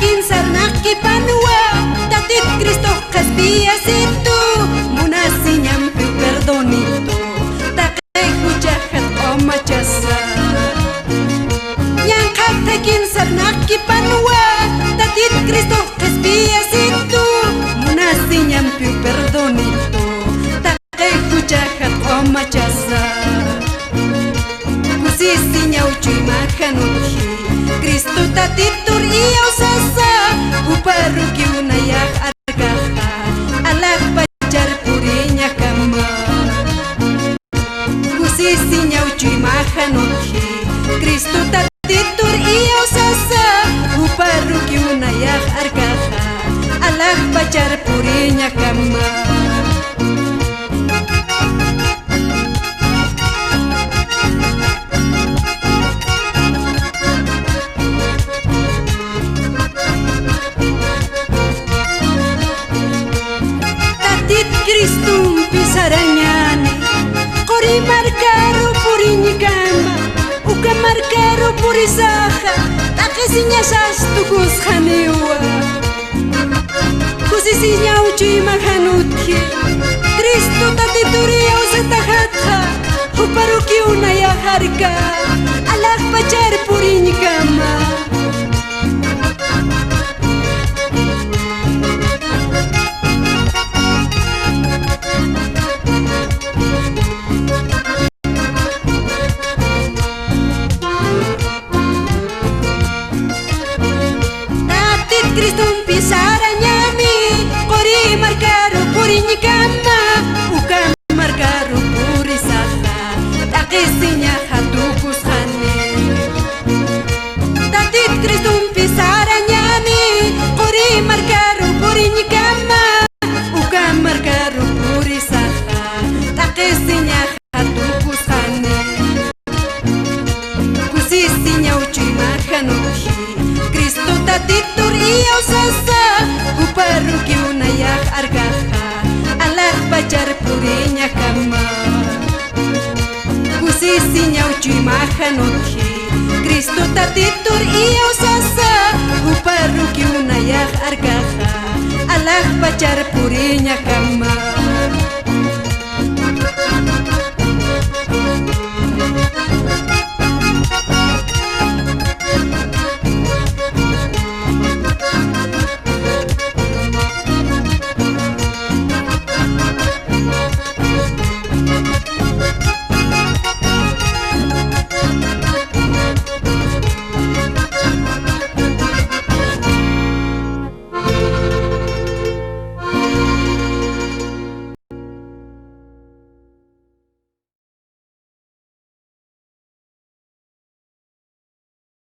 kinsar nakipanwa tatit Cristo kaspia situ munasi nyampi perdonito takai hujahat o machasa yang kata kinsar nakipanwa tatit Cristo kaspia situ munasi nyampi perdonito takai hujahat o machasa kusisinya ucuy makanuhi Cristo tatitur iyo sasa uparuki unayak argaha alak pacar purinya kama kusisinya ucuy makanuhi Cristo tatitur iyo sasa uparuki unayak argaha alak pacar purinya kama Kristum pisaranyani kori markaru purini gamba uka markaru purisaha takisinya sastukus haniwa kusisinya ucuy mahanutki Kristu tatituri ausatahatha uparuki unaya harga alak pacar purini gamba Kristum pisaranyami kori markaru purini kama uka markaru puri sasa takisinya hatukus hane tatit Kristum pisaranyami kori markaru purini kama uka markaru puri sasa takisinya hatukus hane kusisinya ucuy makanuhi Kristo tatitur iyo sasa uparuki unayak argaha alak pacar purinya kama kusisinya ucuy makanuhi Kristo tatitur iyo sasa uparuki unayak argaha alak pacar purinya kama